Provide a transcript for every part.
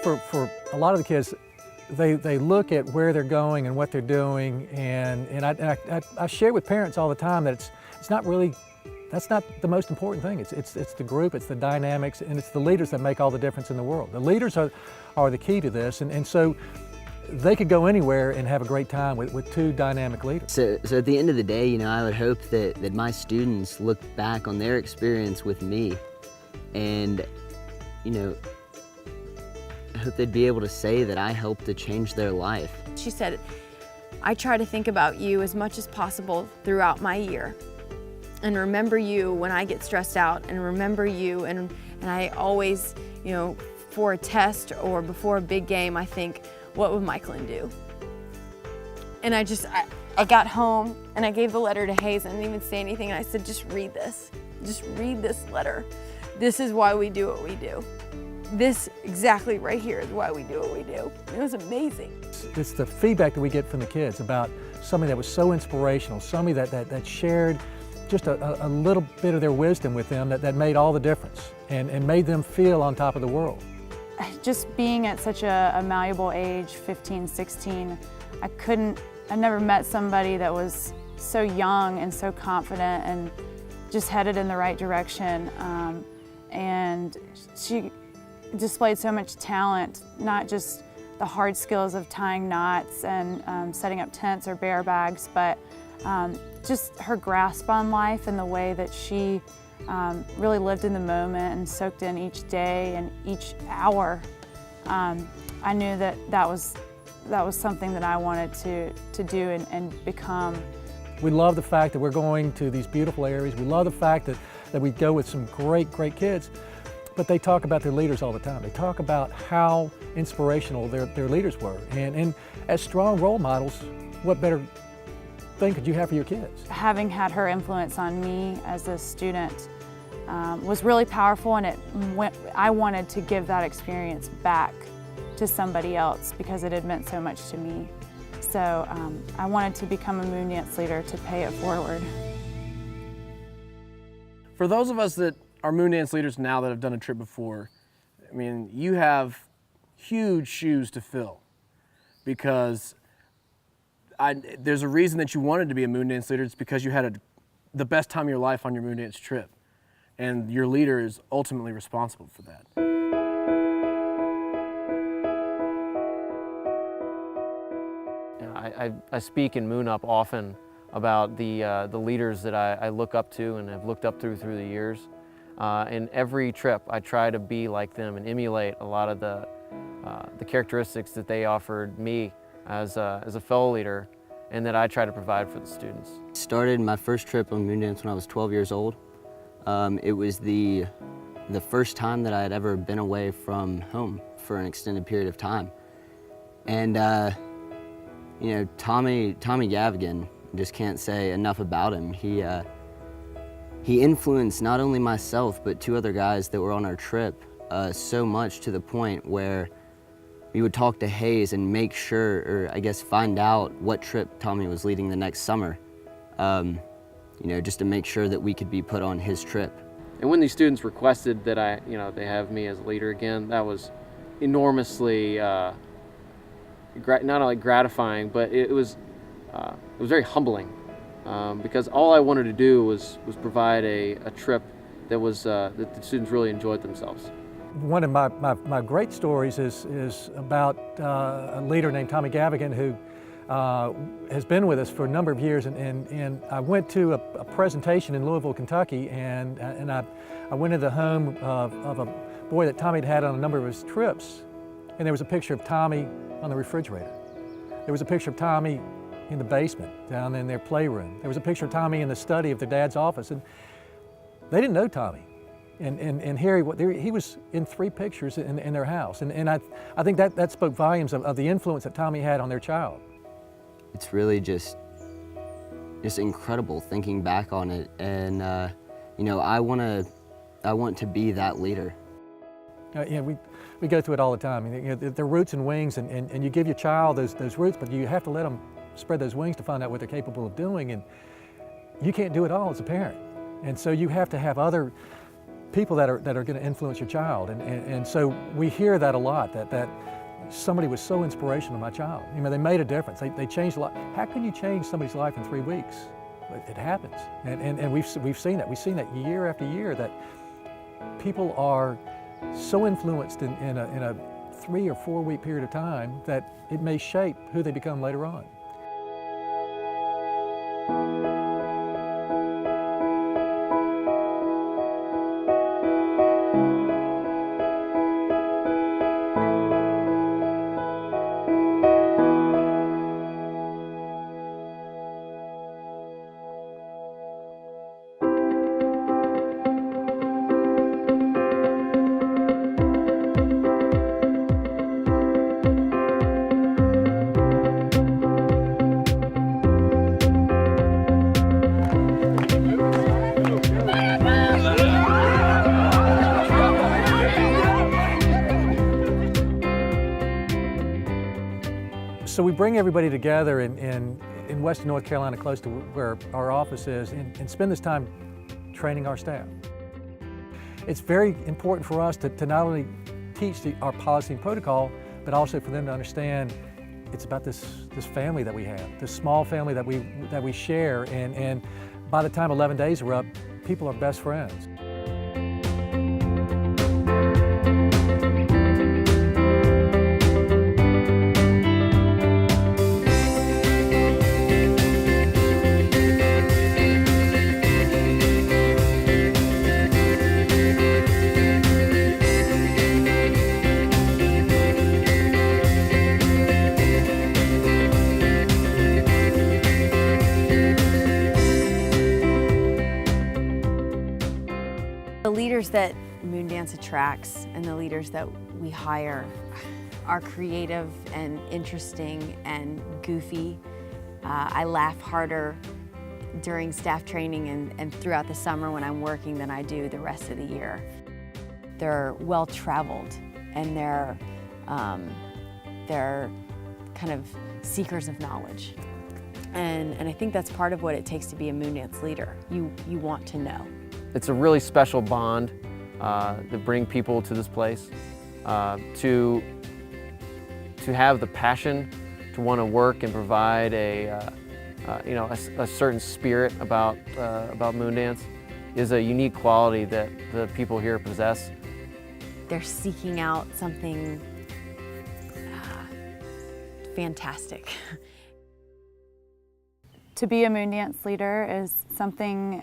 for a lot of the kids, they look at where they're going and what they're doing, and I share with parents all the time that it's not really, that's not the most important thing. It's the group, it's the dynamics, and it's the leaders that make all the difference in the world. The leaders are the key to this, and so they could go anywhere and have a great time with two dynamic leaders. So at the end of the day, you know, I would hope that my students look back on their experience with me, and, you know, I hope they'd be able to say that I helped to change their life. She said, I try to think about you as much as possible throughout my year and remember you when I get stressed out, and remember you, and I always, you know, for a test or before a big game, I think, what would Michaelin do? And I got home and I gave the letter to Hayes. I didn't even say anything, and I said, just read this. Just read this letter. This is why we do what we do. This exactly right here is why we do what we do. It was amazing. It's the feedback that we get from the kids about somebody that was so inspirational, somebody that shared just a little bit of their wisdom with them that made all the difference and made them feel on top of the world. Just being at such a malleable age, 15, 16, I never met somebody that was so young and so confident and just headed in the right direction. And she displayed so much talent, not just the hard skills of tying knots and setting up tents or bear bags, but just her grasp on life and the way that she really lived in the moment and soaked in each day and each hour. I knew that was something that I wanted to do and become. We love the fact that we're going to these beautiful areas. We love the fact that we go with some great kids, but they talk about their leaders all the time. They talk about how inspirational their leaders were. And as strong role models, what better thing could you have for your kids? Having had her influence on me as a student was really powerful, and I wanted to give that experience back to somebody else because it had meant so much to me. So I wanted to become a Moondance leader to pay it forward. For those of us that are Moondance leaders now that have done a trip before, I mean, you have huge shoes to fill, because there's a reason that you wanted to be a Moondance leader. It's because you had the best time of your life on your Moondance trip, and your leader is ultimately responsible for that. I speak in Moon Up often about the leaders that I look up to and have looked up to through the years. In every trip, I try to be like them and emulate a lot of the characteristics that they offered me as a fellow leader, and that I try to provide for the students. Started my first trip on Moondance when I was 12 years old. It was the first time that I had ever been away from home for an extended period of time. And you know, Tommy Gavigan, just can't say enough about him. He influenced not only myself, but two other guys that were on our trip so much, to the point where we would talk to Hayes and make sure, or I guess find out what trip Tommy was leading the next summer, you know, just to make sure that we could be put on his trip. And when these students requested that they have me as a leader again, that was enormously not only gratifying, but it was very humbling, because all I wanted to do was provide a trip that that the students really enjoyed themselves. One of my great stories is about a leader named Tommy Gavigan, who has been with us for a number of years, and I went to a presentation in Louisville, Kentucky, and I went to the home of a boy that Tommy had had on a number of his trips, and there was a picture of Tommy on the refrigerator. There was a picture of Tommy in the basement, down in their playroom. There was a picture of Tommy in the study of their dad's office, and they didn't know Tommy. And here he was in 3 pictures in their house, and I think that spoke volumes of the influence that Tommy had on their child. It's really just incredible thinking back on it, and you know, I want to be that leader. You know, we go through it all the time. You know, they're roots and wings, and you give your child those roots, but you have to let them spread those wings to find out what they're capable of doing, and you can't do it all as a parent. And so you have to have other people that are going to influence your child. And so we hear that a lot, that somebody was so inspirational to my child. You know, they made a difference. They changed a lot. How can you change somebody's life in 3 weeks? It happens. And we've seen that. We've seen that year after year, that people are so influenced in a 3 or 4 week period of time that it may shape who they become later on. So we bring everybody together in Western North Carolina, close to where our office is, and spend this time training our staff. It's very important for us to not only teach our policy and protocol, but also for them to understand it's about this family that we have, this small family that we share, and by the time 11 days are up, people are best friends. The leaders that Moondance attracts and the leaders that we hire are creative and interesting and goofy. I laugh harder during staff training and throughout the summer when I'm working than I do the rest of the year. They're well-traveled and they're kind of seekers of knowledge. And I think that's part of what it takes to be a Moondance leader. You want to know. It's a really special bond to bring people to this place, to have the passion to want to work and provide a certain spirit about Moondance is a unique quality that the people here possess. They're seeking out something fantastic. To be a Moondance leader is something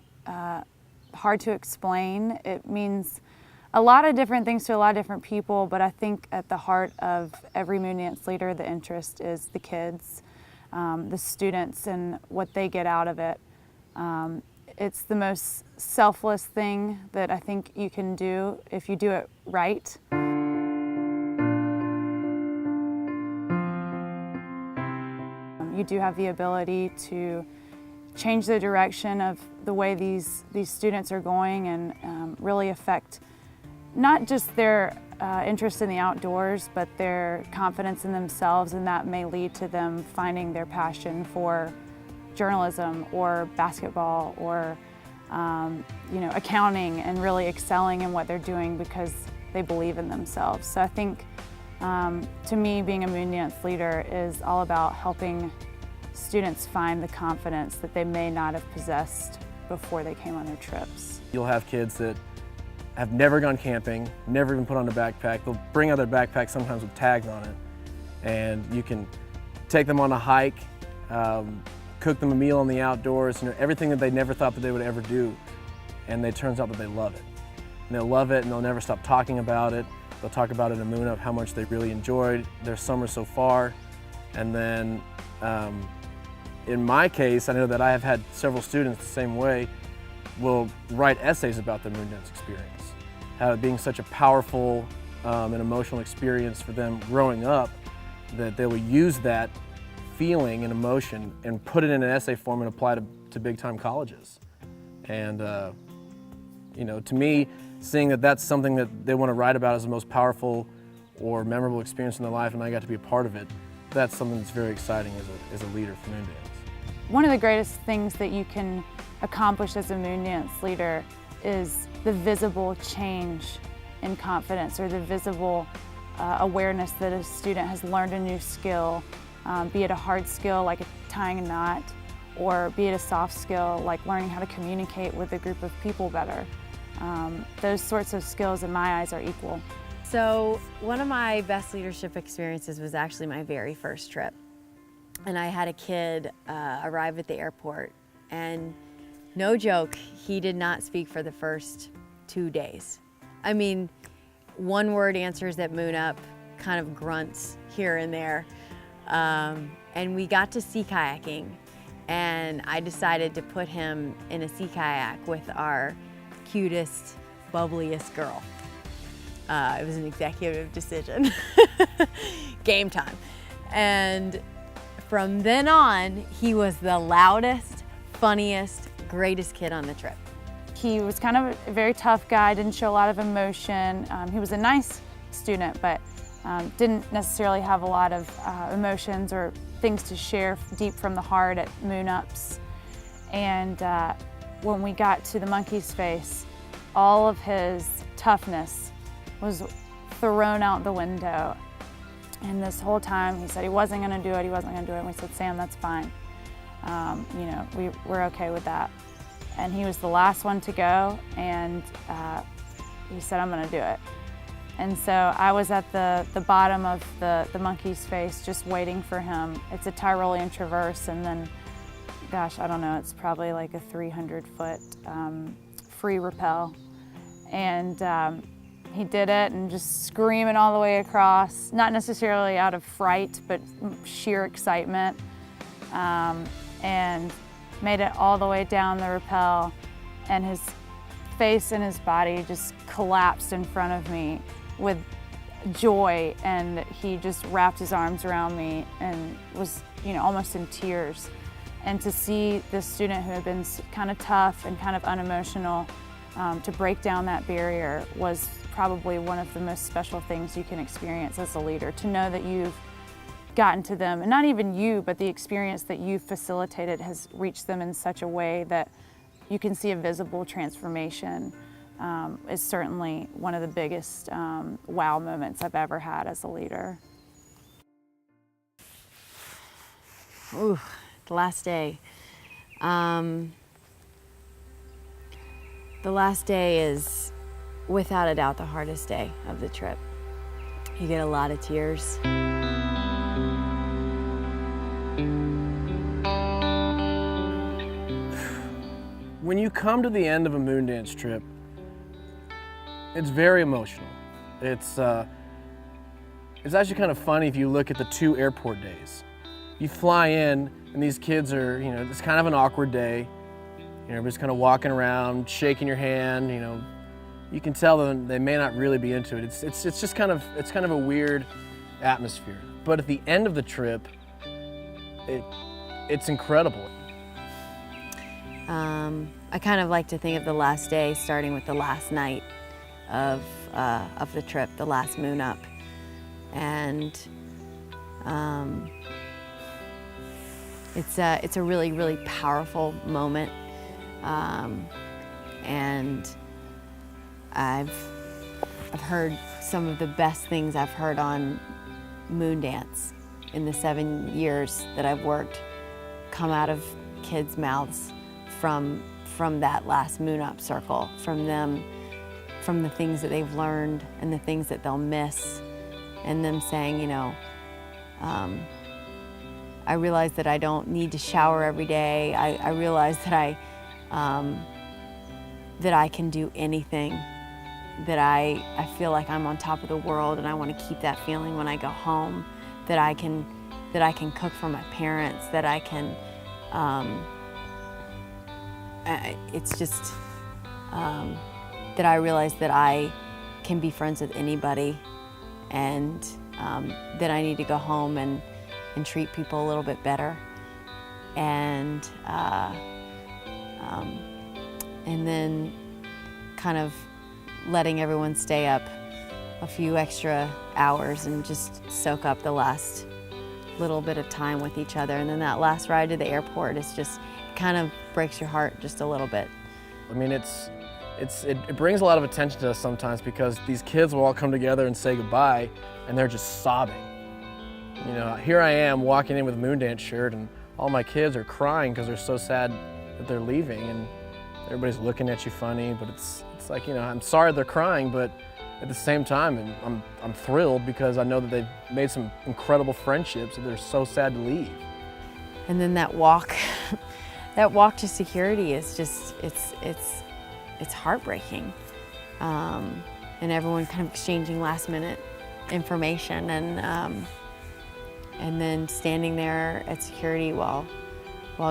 hard to explain. It means a lot of different things to a lot of different people, but I think at the heart of every Moondance leader, the interest is the kids, the students, and what they get out of it. It's the most selfless thing that I think you can do if you do it right. You do have the ability to change the direction of the way these students are going and really affect not just their interest in the outdoors, but their confidence in themselves, and that may lead to them finding their passion for journalism or basketball or accounting, and really excelling in what they're doing because they believe in themselves. So I think to me, being a Moondance leader is all about helping students find the confidence that they may not have possessed before they came on their trips. You'll have kids that have never gone camping, never even put on a backpack. They'll bring out their backpack sometimes with tags on it, and you can take them on a hike, cook them a meal in the outdoors, everything that they never thought that they would ever do, and it turns out that they love it. And they'll love it, and they'll never stop talking about it. They'll talk about it in Moon Up, how much they really enjoyed their summer so far. And then in my case, I know that I have had several students the same way will write essays about their Moondance experience. How it being such a powerful and emotional experience for them growing up, that they will use that feeling and emotion and put it in an essay form and apply to big-time colleges. And to me, seeing that that's something that they want to write about as the most powerful or memorable experience in their life, and I got to be a part of it, that's something that's very exciting as a leader for Moondance. One of the greatest things that you can accomplish as a Moondance leader is the visible change in confidence, or the visible awareness that a student has learned a new skill, be it a hard skill like tying a knot, or be it a soft skill like learning how to communicate with a group of people better. Those sorts of skills in my eyes are equal. So one of my best leadership experiences was actually my very first trip. And I had a kid arrive at the airport, and no joke, he did not speak for the first 2 days. I mean, one word answers at Moon Up, kind of grunts here and there. And we got to sea kayaking, and I decided to put him in a sea kayak with our cutest, bubbliest girl. It was an executive decision. Game time. And from then on, he was the loudest, funniest, greatest kid on the trip. He was kind of a very tough guy, didn't show a lot of emotion. He was a nice student, but didn't necessarily have a lot of emotions or things to share deep from the heart at Moon Ups. And when we got to the monkey's face, all of his toughness was thrown out the window. And this whole time he said he wasn't gonna do it, he wasn't gonna do it. And we said, Sam, that's fine. You know, we're okay with that. And he was the last one to go, and he said, I'm gonna do it. And so I was at the bottom of the monkey's face just waiting for him. It's a Tyrolean traverse, and then, gosh, I don't know, it's probably like a 300-foot free rappel. And he did it, and just screaming all the way across, not necessarily out of fright, but sheer excitement, and made it all the way down the rappel, and his face and his body just collapsed in front of me with joy, and he just wrapped his arms around me and was, you know, almost in tears. And to see this student who had been kind of tough and kind of unemotional to break down that barrier was probably one of the most special things you can experience as a leader, to know that you've gotten to them, and not even you, but the experience that you've facilitated has reached them in such a way that you can see a visible transformation, is certainly one of the biggest wow moments I've ever had as a leader. Ooh, the last day. The last day is without a doubt the hardest day of the trip. You get a lot of tears. When you come to the end of a Moondance trip, it's very emotional. It's actually kind of funny if you look at the 2 airport days. You fly in, and these kids are, you know, it's kind of an awkward day. You know, everybody's kind of walking around, shaking your hand. You know, you can tell them they may not really be into it. It's just kind of a weird atmosphere. But at the end of the trip, it's incredible. I kind of like to think of the last day starting with the last night of the trip, the last Moon Up. And it's a really, really powerful moment. And I've heard some of the best things I've heard on Moondance in the 7 years that I've worked come out of kids' mouths from that last Moon Up circle, from the things that they've learned and the things that they'll miss, and them saying, you know, I realize that I don't need to shower every day. I realize that I can do anything, that I feel like I'm on top of the world, and I want to keep that feeling when I go home, that I can cook for my parents, that I can, it's just that I realize that I can be friends with anybody, and that I need to go home and treat people a little bit better, and then kind of letting everyone stay up a few extra hours and just soak up the last little bit of time with each other. And then that last ride to the airport is just, it kind of breaks your heart just a little bit. I mean, it's it brings a lot of attention to us sometimes because these kids will all come together and say goodbye, and they're just sobbing. You know, here I am walking in with a Moondance shirt, and all my kids are crying because they're so sad that they're leaving, and everybody's looking at you funny. But it's like, you know, I'm sorry they're crying, but at the same time, I'm thrilled because I know that they've made some incredible friendships, and they're so sad to leave. And then that walk, that walk to security is just, it's heartbreaking. And everyone kind of exchanging last minute information, and then standing there at security while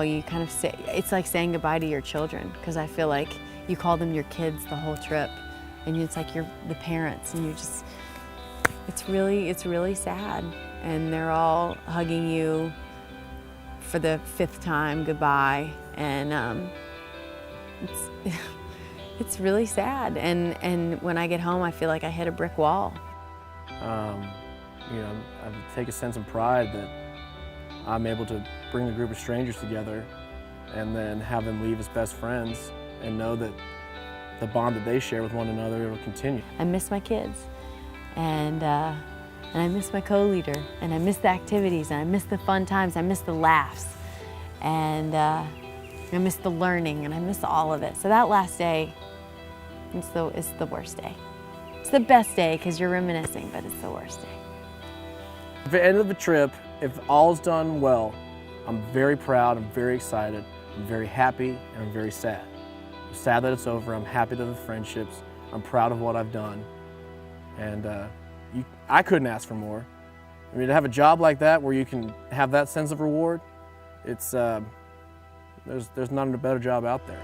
you kind of say, it's like saying goodbye to your children, because I feel like you call them your kids the whole trip, and it's like you're the parents, and you just, it's really sad. And they're all hugging you for the 5th time goodbye, and it's really sad. And when I get home, I feel like I hit a brick wall. You know, I take a sense of pride that I'm able to bring a group of strangers together and then have them leave as best friends and know that the bond that they share with one another will continue. I miss my kids, and I miss my co-leader, and I miss the activities, and I miss the fun times, I miss the laughs, and I miss the learning, and I miss all of it. So that last day, it's the worst day. It's the best day because you're reminiscing, but it's the worst day. At the end of the trip, if all's done well, I'm very proud, I'm very excited, I'm very happy, and I'm very sad. I'm sad that it's over, I'm happy that the friendships, I'm proud of what I've done, and I couldn't ask for more. I mean, to have a job like that where you can have that sense of reward, it's, there's not a better job out there.